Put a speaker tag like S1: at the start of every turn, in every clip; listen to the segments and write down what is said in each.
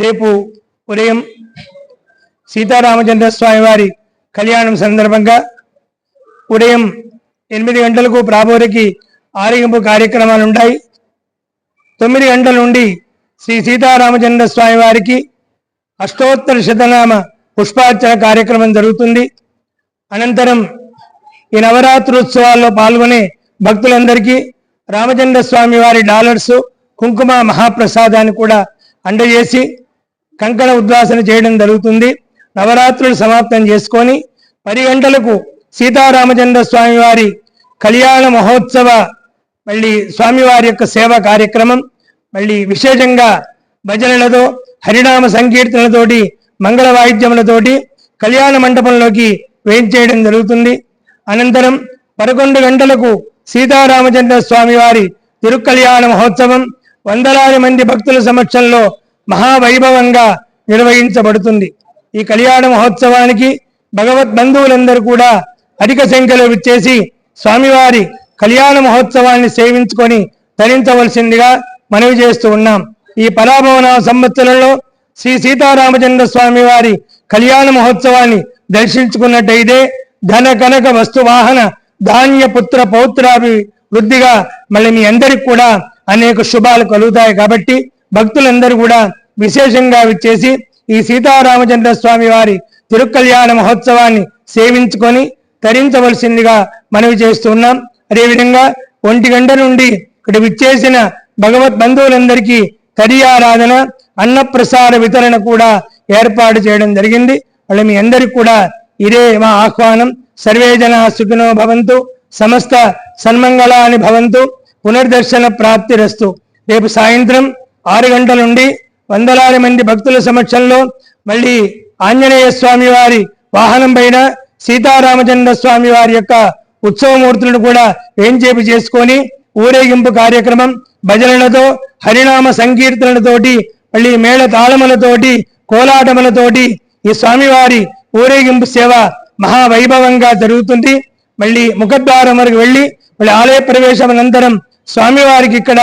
S1: రేపు ఉదయం సీతారామచంద్ర స్వామి వారి కళ్యాణం సందర్భంగా ఉదయం 8 గంటలకు ప్రాబోరికి ఆరగింపు కార్యక్రమాలు ఉంటాయి. 9 గంటల నుండి శ్రీ సీతారామచంద్ర స్వామి వారికి అష్టోత్తర శతనామ పుష్పార్చన కార్యక్రమం జరుగుతుంది. అనంతరం ఈ నవరాత్రోత్సవాల్లో పాల్గొనే భక్తులందరికీ రామచంద్ర స్వామి వారి డాలర్స్ కుంకుమ మహాప్రసాదాన్ని కూడా అందజేసి కంకణ ఉద్వాసన చేయడం జరుగుతుంది. నవరాత్రులు సమాప్తం చేసుకొని 10 గంటలకు సీతారామచంద్ర స్వామి వారి కళ్యాణ మహోత్సవ మళ్ళీ స్వామివారి యొక్క సేవా కార్యక్రమం మళ్ళీ విశేషంగా భజనలతో హరినామ సంకీర్తనలతోటి మంగళ వాయిద్యములతోటి కళ్యాణ మండపంలోకి వేయించేయడం జరుగుతుంది. అనంతరం 11 గంటలకు సీతారామచంద్ర స్వామి వారి తిరుకళ్యాణ మహోత్సవం వందలాది మంది భక్తుల సమక్షంలో మహావైభవంగా నిర్వహించబడుతుంది. ఈ కళ్యాణ మహోత్సవానికి భగవద్ బంధువులందరూ కూడా అధిక సంఖ్యలో విచ్చేసి స్వామివారి కళ్యాణ మహోత్సవాన్ని సేవించుకొని తరించవలసిందిగా మనవి చేస్తూ ఉన్నాం. ఈ పరాభవన సంవత్సరంలో శ్రీ సీతారామచంద్ర స్వామి వారి కళ్యాణ మహోత్సవాన్ని దర్శించుకున్నట్టయితే ధన కనక వస్తు వాహన ధాన్య పుత్ర పౌత్రాభి వృద్ధిగా మళ్ళీ మీ అందరికి కూడా అనేక శుభాలు కలుగుతాయి. కాబట్టి భక్తులందరూ కూడా విశేషంగా విచ్చేసి ఈ సీతారామచంద్ర స్వామి వారి తిరుకళ్యాణ మహోత్సవాన్ని సేవించుకొని తరించవలసిందిగా మనవి చేస్తున్నాం. అదేవిధంగా 1 గంట నుండి ఇక్కడ విచ్చేసిన భగవద్ బంధువులందరికీ కరియారాధన అన్నప్రసాద వితరణ కూడా ఏర్పాటు చేయడం జరిగింది. వాళ్ళ మీ అందరికి కూడా ఇదే మా ఆహ్వానం. సర్వే జనా సుఖినో భవంతు, సమస్త సన్మంగళాని భవంతు, పునర్దర్శన ప్రాప్తిరస్తు. రేపు సాయంత్రం 6 గంటల నుండి వందలాది మంది భక్తుల సమక్షంలో మళ్ళీ ఆంజనేయ స్వామి వారి వాహనం పైన సీతారామచంద్ర స్వామి వారి యొక్క ఉత్సవమూర్తులను కూడా వేంచేపు చేసుకొని ఊరేగింపు కార్యక్రమం భజనలతో హరినామ సంకీర్తనలతోటి మళ్ళీ మేళ తాళములతోటి కోలాటములతోటి ఈ స్వామివారి ఊరేగింపు సేవ మహావైభవంగా జరుగుతుంది. మళ్ళీ ముఖద్వారం వరకు వెళ్ళి మళ్ళీ ఆలయ ప్రవేశం అనంతరం స్వామివారికి ఇక్కడ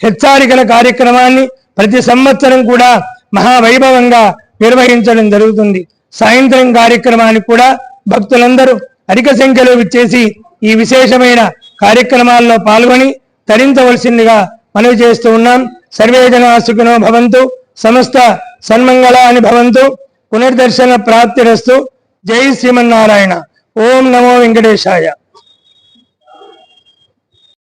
S1: హెచ్చారికల కార్యక్రమాన్ని ప్రతి సంవత్సరం కూడా మహావైభవంగా నిర్వహించడం జరుగుతుంది. సాయంత్రం కార్యక్రమానికి కూడా భక్తులందరూ అధిక సంఖ్యలో విచ్చేసి ఈ విశేషమైన కార్యక్రమాల్లో పాల్గొని తరించవలసిందిగా మనవి చేస్తూ ఉన్నాం. సర్వే జనా సుఖినో భవంతు, సమస్త సన్మంగళాని భవంతు, పునర్దర్శన ప్రాప్తిరస్తు. జై శ్రీమన్నారాయణ. ఓం నమో వెంకటేశాయ.